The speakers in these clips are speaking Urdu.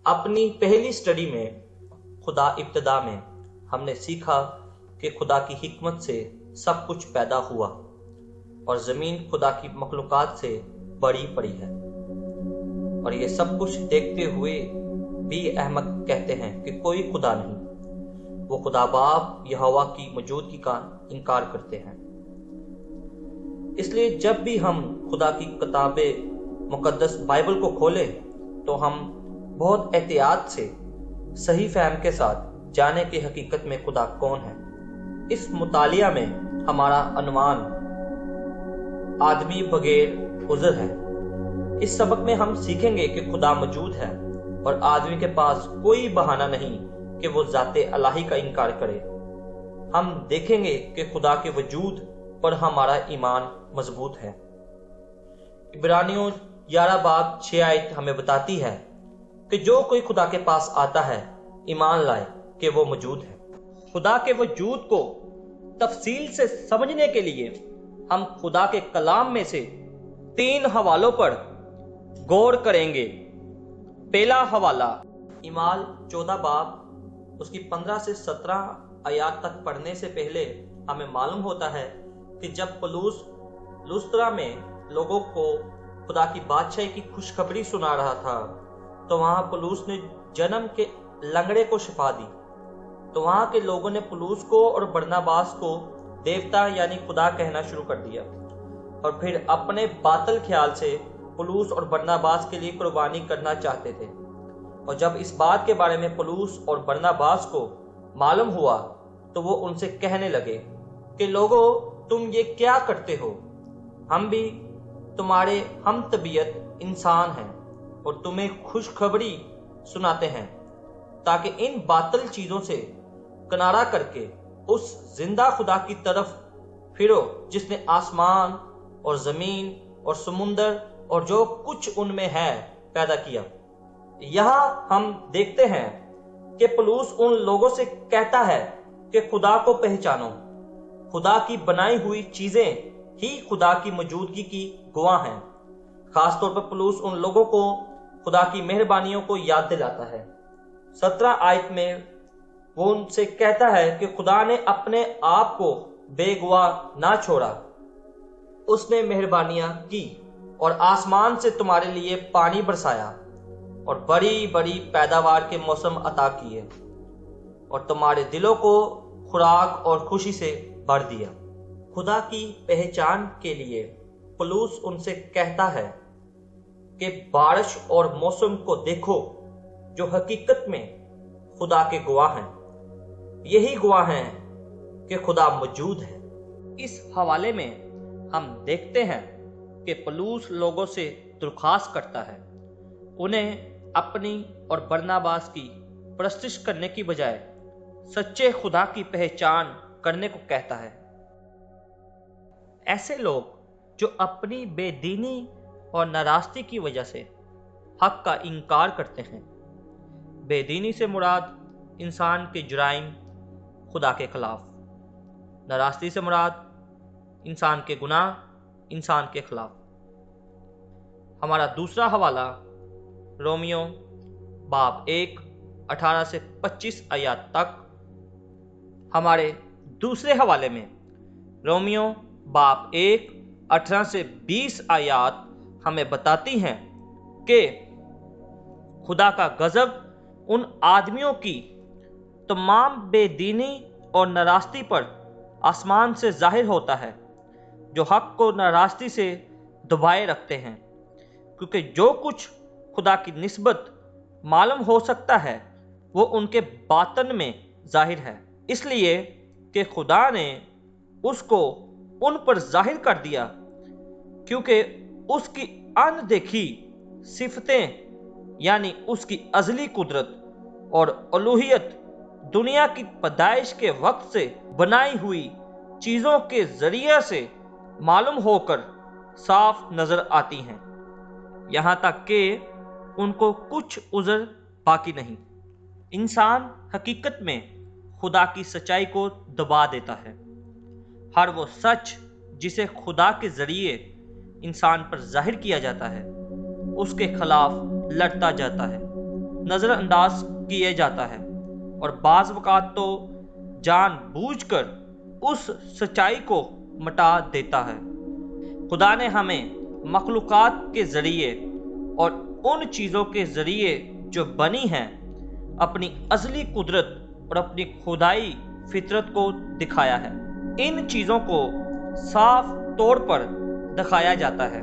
اپنی پہلی سٹڈی میں خدا ابتدا میں ہم نے سیکھا کہ خدا کی حکمت سے سب کچھ پیدا ہوا اور زمین خدا کی مخلوقات سے بڑی پڑی ہے، اور یہ سب کچھ دیکھتے ہوئے بھی احمق کہتے ہیں کہ کوئی خدا نہیں۔ وہ خدا باپ یہوہ کی موجودگی کا انکار کرتے ہیں۔ اس لیے جب بھی ہم خدا کی کتاب مقدس بائبل کو کھولیں تو ہم بہت احتیاط سے صحیح فہم کے ساتھ جانیں کہ حقیقت میں خدا کون ہے۔ اس مطالعہ میں ہمارا عنوان آدمی بغیر عذر ہے۔ اس سبق میں ہم سیکھیں گے کہ خدا موجود ہے اور آدمی کے پاس کوئی بہانہ نہیں کہ وہ ذات الہی کا انکار کرے۔ ہم دیکھیں گے کہ خدا کے وجود پر ہمارا ایمان مضبوط ہے۔ عبرانیوں 11 باب 6 آیت ہمیں بتاتی ہے کہ جو کوئی خدا کے پاس آتا ہے ایمان لائے کہ وہ موجود ہے۔ خدا کے وجود کو تفصیل سے سمجھنے کے لیے ہم خدا کے کلام میں سے 3 حوالوں پر غور کریں گے۔ پہلا حوالہ اعمال 14 باب اس کی 15 سے 17 آیات تک پڑھنے سے پہلے ہمیں معلوم ہوتا ہے کہ جب پولس لسترا میں لوگوں کو خدا کی بادشاہی کی خوشخبری سنا رہا تھا تو وہاں پولس نے جنم کے لنگڑے کو شفا دی، تو وہاں کے لوگوں نے پولس کو اور برناباس کو دیوتا یعنی خدا کہنا شروع کر دیا، اور پھر اپنے باطل خیال سے پولس اور برناباس کے لیے قربانی کرنا چاہتے تھے۔ اور جب اس بات کے بارے میں پولس اور برناباس کو معلوم ہوا تو وہ ان سے کہنے لگے کہ لوگو تم یہ کیا کرتے ہو؟ ہم بھی تمہارے ہم طبیعت انسان ہیں اور تمہیں خوشخبری سناتے ہیں تاکہ ان باطل چیزوں سے کنارہ کر کے اس زندہ خدا کی طرف پھرو جس نے آسمان اور زمین اور سمندر اور جو کچھ ان میں ہے پیدا کیا۔ یہاں ہم دیکھتے ہیں کہ پولس ان لوگوں سے کہتا ہے کہ خدا کو پہچانو۔ خدا کی بنائی ہوئی چیزیں ہی خدا کی موجودگی کی گواہ ہیں۔ خاص طور پر پولس ان لوگوں کو خدا کی مہربانیوں کو یاد دلاتا ہے۔ 17 آیت میں وہ ان سے کہتا ہے کہ خدا نے اپنے آپ کو بے گواہ نہ چھوڑا، اس نے مہربانیاں کی اور آسمان سے تمہارے لیے پانی برسایا اور بڑی بڑی پیداوار کے موسم عطا کیے اور تمہارے دلوں کو خوراک اور خوشی سے بھر دیا۔ خدا کی پہچان کے لیے پولس ان سے کہتا ہے کہ بارش اور موسم کو دیکھو جو حقیقت میں خدا کے گواہ ہیں، یہی گواہ ہیں کہ خدا موجود ہے۔ اس حوالے میں ہم دیکھتے ہیں کہ پولس لوگوں سے درخواست کرتا ہے، انہیں اپنی اور برناباس کی پرستش کرنے کی بجائے سچے خدا کی پہچان کرنے کو کہتا ہے۔ ایسے لوگ جو اپنی بے دینی اور ناراستی کی وجہ سے حق کا انکار کرتے ہیں۔ بے دینی سے مراد انسان کے جرائم خدا کے خلاف، ناراستی سے مراد انسان کے گناہ انسان کے خلاف۔ ہمارا دوسرا حوالہ رومیو باب 1 18 سے 25 آیات تک۔ ہمارے دوسرے حوالے میں رومیو باب 1 18 سے 20 آیات ہمیں بتاتی ہیں کہ خدا کا غضب ان آدمیوں کی تمام بے دینی اور ناراستی پر آسمان سے ظاہر ہوتا ہے جو حق کو ناراستی سے دبائے رکھتے ہیں، کیونکہ جو کچھ خدا کی نسبت معلوم ہو سکتا ہے وہ ان کے باطن میں ظاہر ہے، اس لیے کہ خدا نے اس کو ان پر ظاہر کر دیا، کیونکہ اس کی اندیکھی صفتیں یعنی اس کی ازلی قدرت اور الوہیت دنیا کی پیدائش کے وقت سے بنائی ہوئی چیزوں کے ذریعے سے معلوم ہو کر صاف نظر آتی ہیں، یہاں تک کہ ان کو کچھ عذر باقی نہیں۔ انسان حقیقت میں خدا کی سچائی کو دبا دیتا ہے۔ ہر وہ سچ جسے خدا کے ذریعے انسان پر ظاہر کیا جاتا ہے اس کے خلاف لڑتا جاتا ہے، نظر انداز کیے جاتا ہے اور بعض اوقات تو جان بوجھ کر اس سچائی کو مٹا دیتا ہے۔ خدا نے ہمیں مخلوقات کے ذریعے اور ان چیزوں کے ذریعے جو بنی ہیں اپنی ازلی قدرت اور اپنی خدائی فطرت کو دکھایا ہے۔ ان چیزوں کو صاف طور پر دکھایا جاتا ہے۔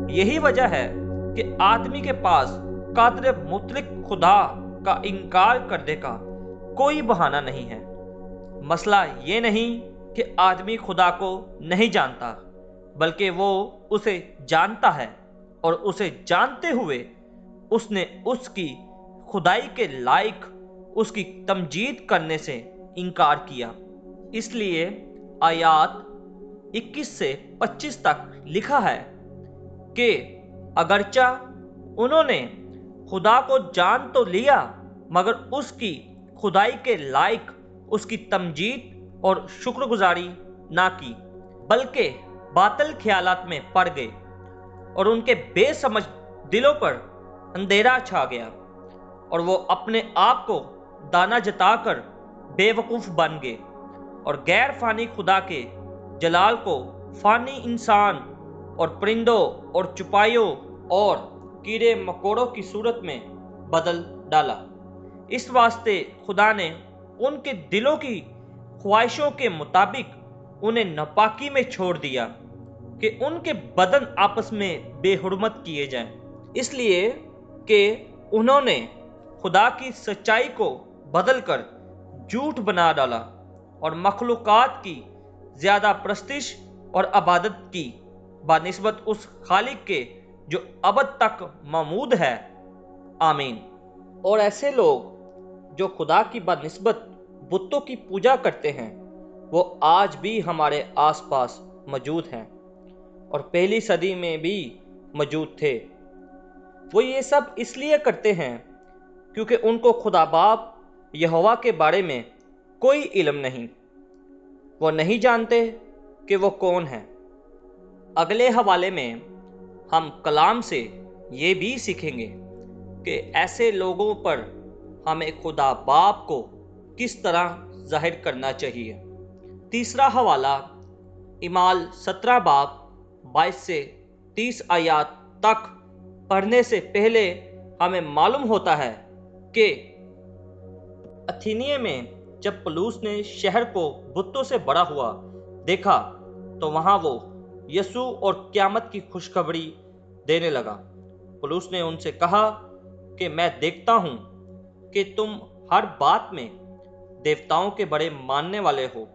یہی وجہ ہے کہ آدمی کے پاس قادر مطلق خدا کا انکار کرنے کا کوئی بہانہ نہیں ہے۔ مسئلہ یہ نہیں کہ آدمی خدا کو نہیں جانتا، بلکہ وہ اسے جانتا ہے اور اسے جانتے ہوئے اس نے اس کی خدائی کے لائق اس کی تمجید کرنے سے انکار کیا۔ اس لیے آیات 21 سے 25 تک لکھا ہے کہ اگرچہ انہوں نے خدا کو جان تو لیا مگر اس کی خدائی کے لائق اس کی تمجید اور شکر گزاری نہ کی، بلکہ باطل خیالات میں پڑ گئے اور ان کے بے سمجھ دلوں پر اندھیرا چھا گیا اور وہ اپنے آپ کو دانا جتا کر بے وقوف بن گئے اور غیر فانی خدا کے جلال کو فانی انسان اور پرندوں اور چپائیوں اور کیڑے مکوڑوں کی صورت میں بدل ڈالا۔ اس واسطے خدا نے ان کے دلوں کی خواہشوں کے مطابق انہیں ناپاکی میں چھوڑ دیا کہ ان کے بدن آپس میں بے حرمت کیے جائیں، اس لیے کہ انہوں نے خدا کی سچائی کو بدل کر جھوٹ بنا ڈالا اور مخلوقات کی زیادہ پرستش اور عبادت کی بنسبت اس خالق کے جو ابد تک موجود ہے۔ آمین۔ اور ایسے لوگ جو خدا کی بنسبت بتوں کی پوجا کرتے ہیں وہ آج بھی ہمارے آس پاس موجود ہیں اور پہلی صدی میں بھی موجود تھے۔ وہ یہ سب اس لیے کرتے ہیں کیونکہ ان کو خدا باپ یہوہ کے بارے میں کوئی علم نہیں، وہ نہیں جانتے کہ وہ کون ہے۔ اگلے حوالے میں ہم کلام سے یہ بھی سیکھیں گے کہ ایسے لوگوں پر ہمیں خدا باپ کو کس طرح ظاہر کرنا چاہیے۔ تیسرا حوالہ اعمال 17 باب 22 سے 30 آیات تک پڑھنے سے پہلے ہمیں معلوم ہوتا ہے کہ اتھینیے میں جب پولس نے شہر کو بتوں سے بھرا ہوا دیکھا تو وہاں وہ یسوع اور قیامت کی خوشخبری دینے لگا۔ پولس نے ان سے کہا کہ میں دیکھتا ہوں کہ تم ہر بات میں دیوتاؤں کے بڑے ماننے والے ہو،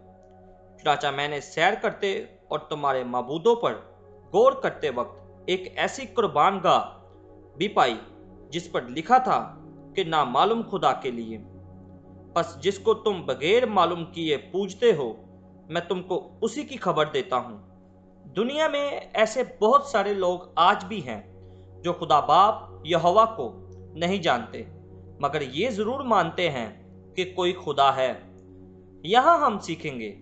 چنانچہ میں نے سیر کرتے اور تمہارے معبودوں پر غور کرتے وقت ایک ایسی قربان گاہ بھی پائی جس پر لکھا تھا کہ نامعلوم خدا کے لیے۔ پس جس کو تم بغیر معلوم کیے پوجتے ہو میں تم کو اسی کی خبر دیتا ہوں۔ دنیا میں ایسے بہت سارے لوگ آج بھی ہیں جو خدا باپ یہوہ کو نہیں جانتے مگر یہ ضرور مانتے ہیں کہ کوئی خدا ہے۔ یہاں ہم سیکھیں گے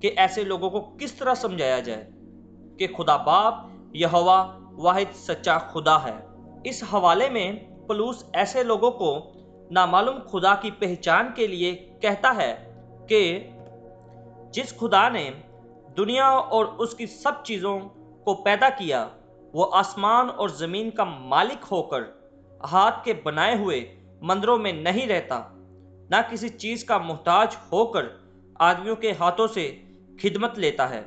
کہ ایسے لوگوں کو کس طرح سمجھایا جائے کہ خدا باپ یہوہ واحد سچا خدا ہے۔ اس حوالے میں پولس ایسے لوگوں کو نامعلوم خدا کی پہچان کے لیے کہتا ہے کہ جس خدا نے دنیا اور اس کی سب چیزوں کو پیدا کیا وہ آسمان اور زمین کا مالک ہو کر ہاتھ کے بنائے ہوئے مندروں میں نہیں رہتا، نہ کسی چیز کا محتاج ہو کر آدمیوں کے ہاتھوں سے خدمت لیتا ہے،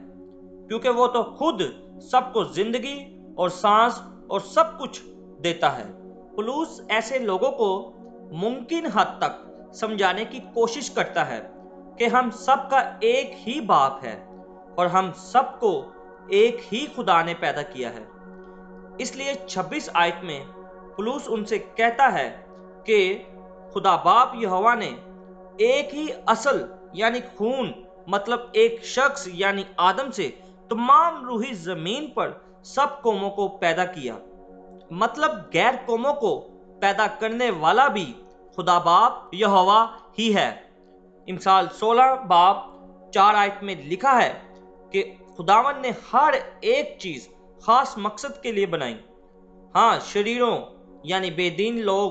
کیونکہ وہ تو خود سب کو زندگی اور سانس اور سب کچھ دیتا ہے۔ پولس ایسے لوگوں کو ممکن حد تک سمجھانے کی کوشش کرتا ہے کہ ہم سب کا ایک ہی باپ ہے اور ہم سب کو ایک ہی خدا نے پیدا کیا ہے۔ اس لیے 26 آیت میں پولس ان سے کہتا ہے کہ خدا باپ یہوہ نے ایک ہی اصل یعنی خون مطلب ایک شخص یعنی آدم سے تمام روحی زمین پر سب قوموں کو پیدا کیا، مطلب غیر قوموں کو پیدا کرنے والا بھی خدا باپ یہوہ ہی ہے۔ امثال 16 باب 4 آیت میں لکھا ہے کہ خداوند نے ہر ایک چیز خاص مقصد کے لیے بنائی۔ ہاں، شریروں یعنی بے دین لوگ